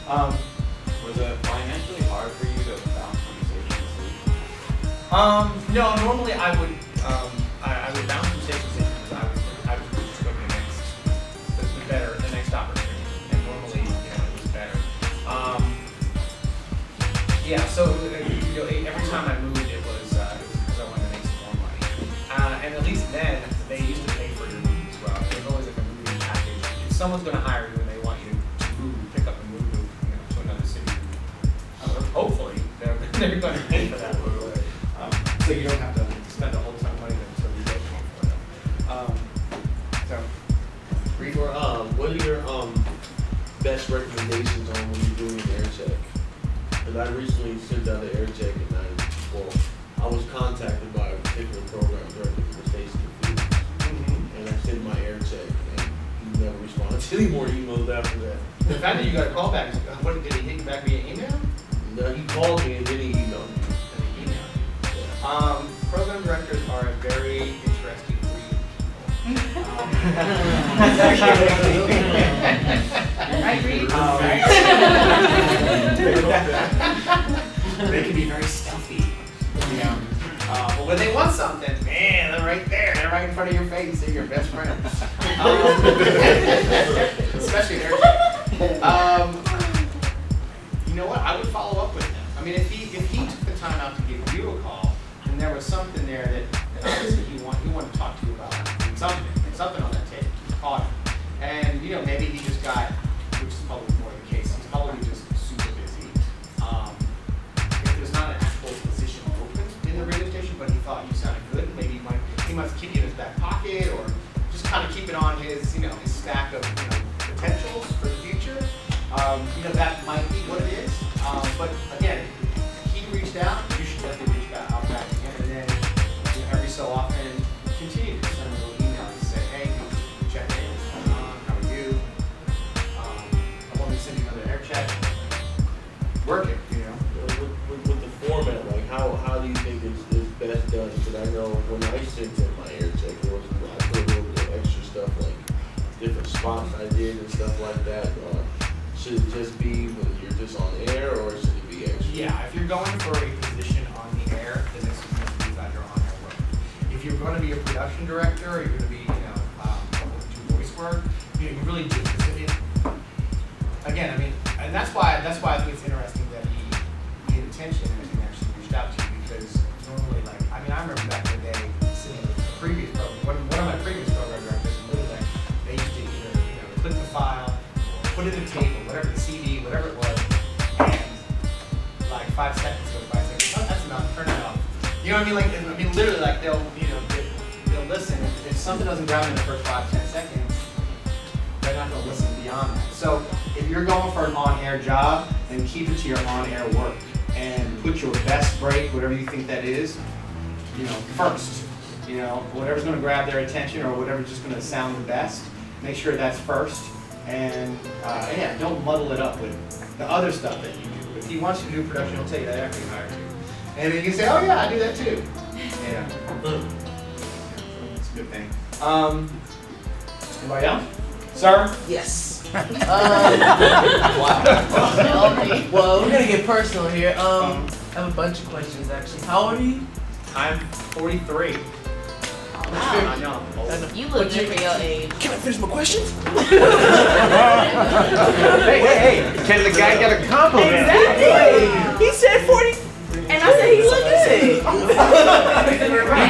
Was it financially hard for you to bounce from station to station? No, normally I would bounce from station to station because I would just go to the next opportunity, and normally it was better. Yeah, so every time I moved it was because I wanted to make some more money, and at least then they used to pay for your move as well. There's always like a moving package. If someone's going to hire you and they want you to move, pick up and move to another city, hopefully they're going to pay for that move. So you don't have to spend a whole ton of money until you get home for them. What are your best recommendations on when you're doing an air check? Because I recently sent out an air check and I was contacted by a particular program director for the station of Phoenix. And I sent my air check and he never responded to any more emails after that. The fact that you got a call back, what did he hit you back via email? No, he called me and then he emailed me. Program directors are a very interesting breed of people. Right, Reed? They can be very stealthy. But when they want something, man, they're right there. They're right in front of your face. They're your best friend. Especially their you know what? I would follow up with him. I mean, if he took the time out to give you a call, and there was something there that obviously he wanted to talk to you about, something on that tape, call him. And maybe he just got, which is probably more the case, he's probably just super busy. If there's not an actual position open in the radio station, but he thought you sounded good, maybe he must keep you in his back pocket, or just kind of keep it on his his stack of potentials for the future. That might be what it is. But again, if he reached out, you should definitely reach out back to him, and then every so often continue to send him a little email and say, hey, check in, what's going on, how are you? I want me to send you another air check. Work it, With the format, like how do you think it's best done? Because I know when I sent in my air check, I put a little bit of extra stuff like different spots I did and stuff like that. Should it just be when you're just on air, or should it be extra? Yeah, if you're going for a position on the air, then it's supposed to be about your on-air work. If you're going to be a production director, or you're going to be, do voice work, you really do. Again, I mean, and that's why I think it's interesting that he paid attention and actually reached out to you, because normally, I remember back in the day sitting with a previous program, one of my previous program directors, really they used to either click the file, put it in the tape, or whatever, the CD, whatever it was, and 5 seconds goes by, say, oh, that's enough, turn it off. You know what I mean? Literally, they'll listen. If something doesn't grab them in the first 5-10 seconds, they're not going to listen beyond that. So if you're going for an on-air job, then keep it to your on-air work, and put your best break, whatever you think that is, first. Whatever's going to grab their attention, or whatever's just going to sound the best, make sure that's first. And don't muddle it up with the other stuff that you do. If he wants you to do production, he'll tell you that after he hires you. And then you can say, oh yeah, I do that too. Yeah. It's a good thing. Anybody else? Sir? Yes. Wow. Well, we're gonna get personal here. I have a bunch of questions actually. How old are you? I'm 43. Wow. I know. You look good for your age. Can I finish my questions? Hey, can the guy get a compliment? Exactly. He said 40. And I said he looked good. He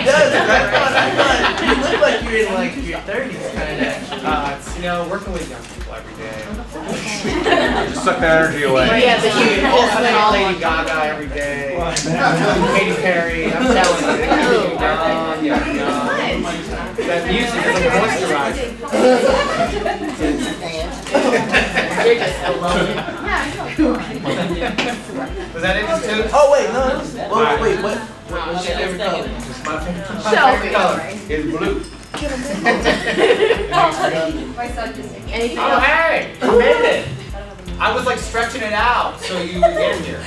does. I thought you look like you're in your 30s kind of. Working with young people every day. Just suck that energy away. Yeah, but you Also, Lady Gaga every day. Katy Perry. I'm telling you. That music is a moisturizer. You're just alone. Was that it too? Oh wait, no. Wait, what's your favorite color? My favorite color is blue. Anything Oh, else? hey, you made it. I was stretching it out so you would get here.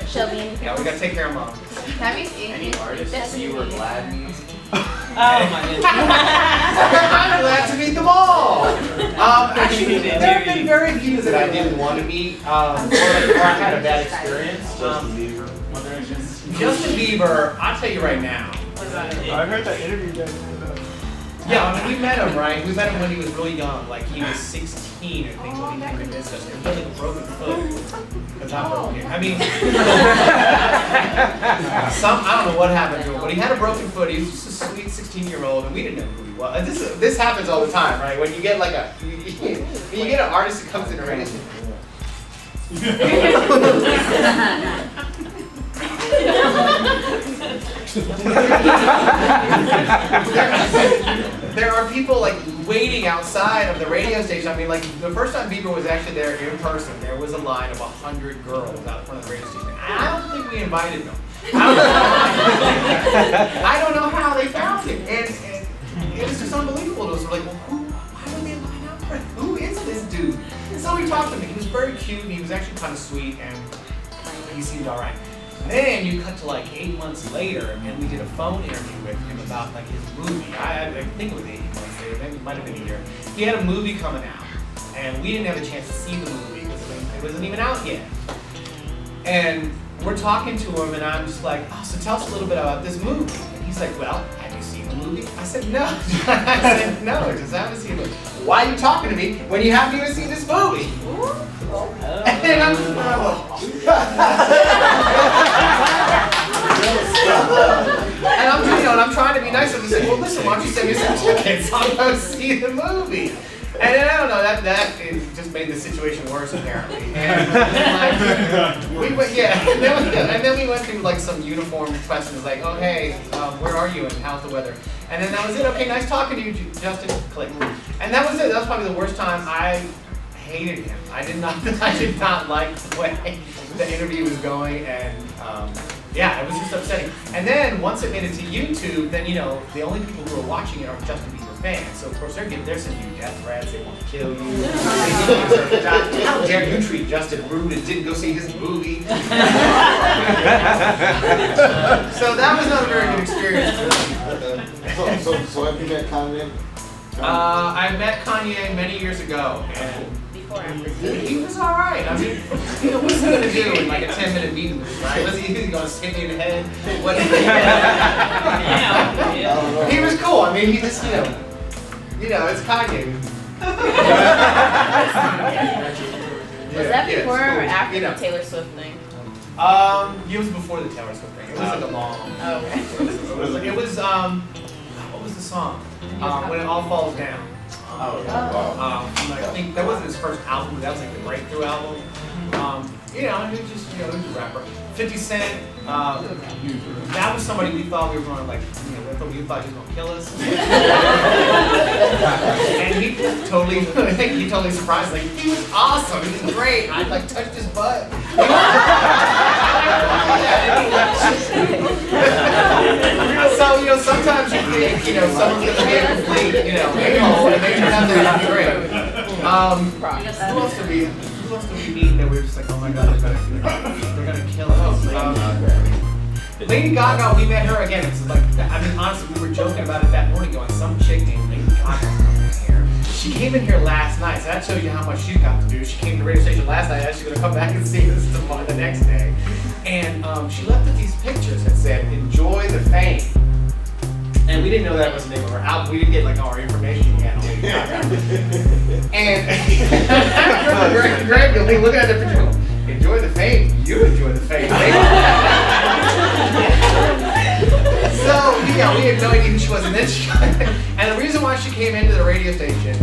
Shelby, anything? Yeah, we gotta take care of mom. Have you seen Any artists you were glad music? Oh my goodness. I'm glad to meet them all. Actually, there have been very few that I didn't want to meet, or I had a bad experience. Justin Bieber. Justin Bieber, I'll tell you right now. I heard that interview guys. Yeah, I mean, we met him, right? We met him when he was really young. Like, he was 16, I think, when he came to visit us. And he had like a broken foot. But not broken. I mean, I don't know what happened to him, but he had a broken foot. He was just a sweet 16-year-old, and we didn't know who he was. This happens all the time, right? When you get like when you get an artist who comes in a radio station. There are people like waiting outside of the radio station. I mean, like the first time Bieber was actually there in person, there was a line of 100 girls out front of the radio station. I don't think we invited them. I don't know how they found him, and it was just unbelievable to us. We're like, well, why would they line up for him? Who is this dude? And so we talked to him. He was very cute, and he was actually kind of sweet, and he seemed all right. Then you cut to like 8 months later, and we did a phone interview with him about like his movie. I think it was 8 months later, maybe it might have been a year. He had a movie coming out, and we didn't have a chance to see the movie because it wasn't even out yet. And we're talking to him, and I'm just like, oh, so tell us a little bit about this movie. And he's like, well, have you seen the movie? I said, no. I said, no, just haven't seen it. Why are you talking to me when you haven't even seen this movie? And I'm just and I'm trying to be nice with him. He's like, well, listen, why don't you send me some tickets? I'll go see the movie. And then I don't know, that it just made the situation worse apparently. And then, like, we went, and then we went through like some uniform questions, like, oh hey, where are you and how's the weather? And then that was it. Okay, nice talking to you, Justin. Click. And that was it. That was probably the worst time. I hated him. I did not like the way the interview was going, and yeah, it was just upsetting. And then once it made it to YouTube, then you know the only people who are watching it are Justin Bieber fans. So of course they're sending you death threats. They want to kill you. How dare you treat Justin rude and didn't go see his movie? So that was not a very good experience for me. So have you met Kanye? I met Kanye many years ago, and he was all right. I mean, you know, what's he gonna do in like a 10-minute meeting with me, right? Was he gonna hit me in the head? What? He was cool. I mean, he just, you know, it's Kanye. Was that before cool. or after You know. the Taylor Swift thing? It was before the Taylor Swift thing. It was like a long. Oh, okay. It was what was the song? When It All Falls Down. I think that wasn't his first album, but that was like the breakthrough album. You know, and he was just, you know, he was a rapper. 50 Cent, that was somebody we thought we were going to, like, you know, we thought he was going to kill us. And he totally surprised. Like, he was awesome. He was great. I, like, touched his butt. So, you know, sometimes you think, you know, someone's going to be a complete, you know, and they turn out to be great. Who else do we meet that we're just like, oh my god, they're gonna kill us? Lady Gaga, we met her again. It's like, I mean, honestly, we were joking about it that morning, going, some chick named Lady Gaga's coming in here. She came in here last night, so that shows you how much she got to do. She came to the radio station last night, and she's gonna come back and see us tomorrow, the next day. And she left us these pictures that said, "Enjoy the fame." And we didn't know that was the name of her album. We didn't get like all our information yet on Lady Gaga. And I remember Greg looking at the picture, going, "Enjoy the fame. You enjoy the fame." So yeah, we had no idea who she was, and then and the reason why she came into the radio station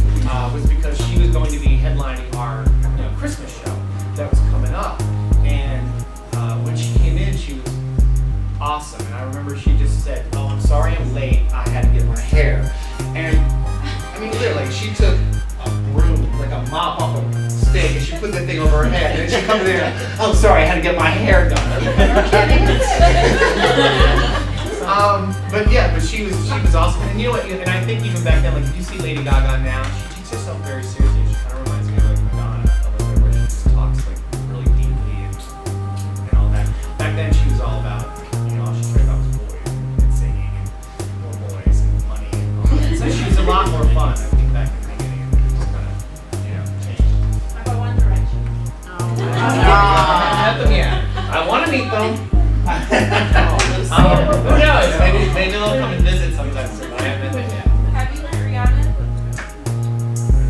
was because she was going to be headlining our Christmas show that was coming up. And when she came in, she was awesome. And I remember she just said, "Oh, I'm sorry I'm late. I had to get my hair." And I mean, literally, she took a broom, like a mop off a stick, and she put that thing over her head. And then she comes in and, "I'm sorry, I had to get my hair done." But she was awesome. And you know what? And I think even back then, like if you see Lady Gaga now, she takes herself very seriously. She kind of reminds me of like Madonna a little bit, where she just talks like really deeply and all that. Back then, she was all about, all she cared about was boys and singing and more boys. Met them yet. I want to meet them. Who knows? Maybe they'll come and visit sometime soon. I haven't met them yet. Have you met Rihanna?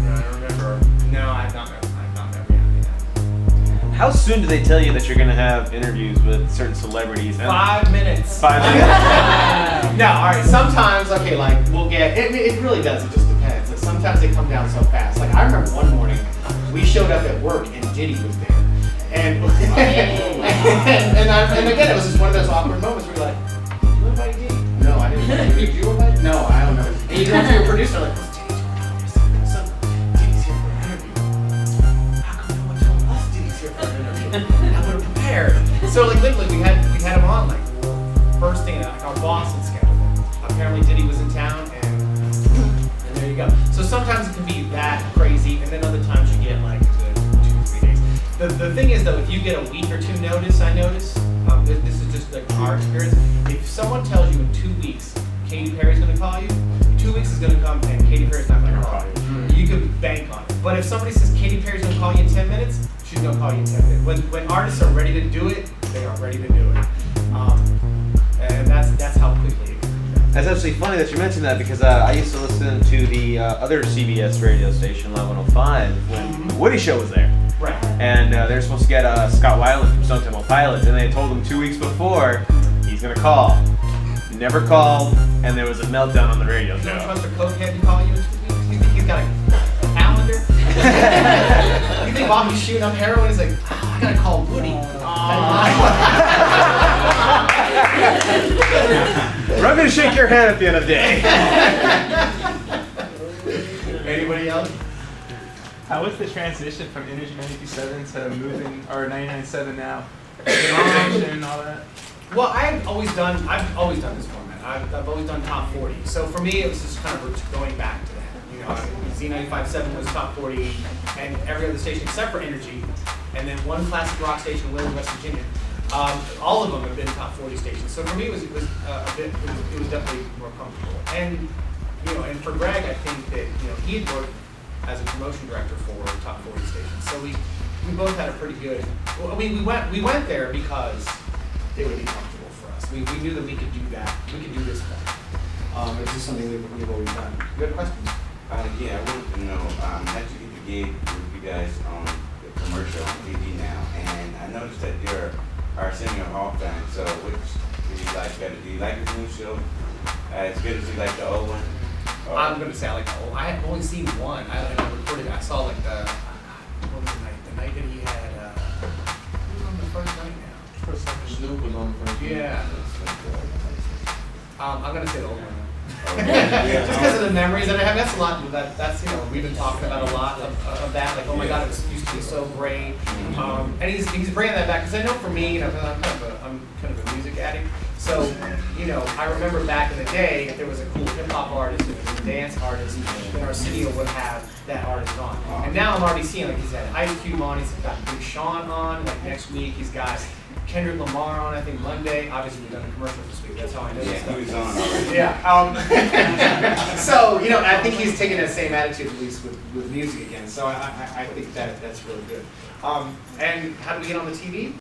I don't remember. No, I've not met Rihanna yet. How soon do they tell you that you're going to have interviews with certain celebrities? 5 minutes. 5 minutes. No, all right. Sometimes, okay, like we'll get. It really does. It just depends. Like sometimes they come down so fast. Like I remember one morning, we showed up at work and Diddy was there, and and again it was just one of those awkward moments where you're like, "You invite Diddy?" No, I didn't. Did you invite? No, I don't know. And you go to your producer like, "What's Diddy doing? Diddy's here for an interview. How come no one told us Diddy's here for an interview? I would have prepared." So like literally we had him on like first thing like our boss had scheduled him. Apparently Diddy was in town and there you go. So sometimes it can be that crazy and then other times you get like a good 2-3 days. The thing is though, if you get a week or two notice, I notice, this is just like our experience, if someone tells you in 2 weeks Katy Perry's gonna call you, 2 weeks is gonna come and Katy Perry's not gonna call you. You can bank on it. But if somebody says Katy Perry's gonna call you in 10 minutes, she's gonna call you in 10 minutes. When artists are ready to do it, they are ready to do it. And that's how quickly it can be done. That's actually funny that you mentioned that because I used to listen to the other CBS radio station, 1105, when the Woody Show was there. Right. And they were supposed to get Scott Weiland from Stone Temple Pilots, and they told him 2 weeks before he's going to call. He never called, and there was a meltdown on the radio You don't show. trust a cokehead to call you in 2 weeks? You think he's got a calendar? You think Bobby's shooting up heroin? He's like, I gotta call Woody. We're going to shake your hand at the end of the day. Anybody else? How was the transition from Energy 92.7 to moving, or 99.7 now? Station and all that? Well, I've always done this format. I've always done top 40. So for me, it was just kind of going back to that. You know, Z95.7 was top 40, and every other station except for Energy, and then one classic rock station in Wheeling, West Virginia. All of them have been top 40 stations. So for me, it was definitely more comfortable. And you know, and for Greg, I think that he had worked as a promotion director for top 40 stations. So we both had a pretty good. Well, we went there because it would be comfortable for us. We knew that we could do that. We could do this better. It's just something we've always done. You got a question? Yeah, I wanted to know, after you gave with you guys on the commercial on TV now, and I noticed that you're Arsenio Hall fan, so which do you like better? Do you like the new show as good as you like the old one? Or? I'm going to say I like the old. I have only seen one. I recorded it. I saw like what was the night? The night that he had, who was on the first night now? Snoop was on the first one. Yeah. I'm going to say the old one. Yeah. Just because of the memories that I have, that's a lot. That's we've been talking about a lot of that. Like, oh my God, it used to be so great. And he's bringing that back because I know for me, I'm kind of a music addict. So I remember back in the day, if there was a cool hip hop artist, if there was a dance artist, then Arsenio would have that artist on. And now I'm already seeing like he's had Ice Cube on, he's got Big Sean on. Like next week, he's got Kendrick Lamar on, I think Monday. Obviously, we've done the commercials this week. That's how I know this stuff. He was on already. Yeah. So, I think he's taking that same attitude, at least, with music again. So I think that's really good. And how do we get on the TV?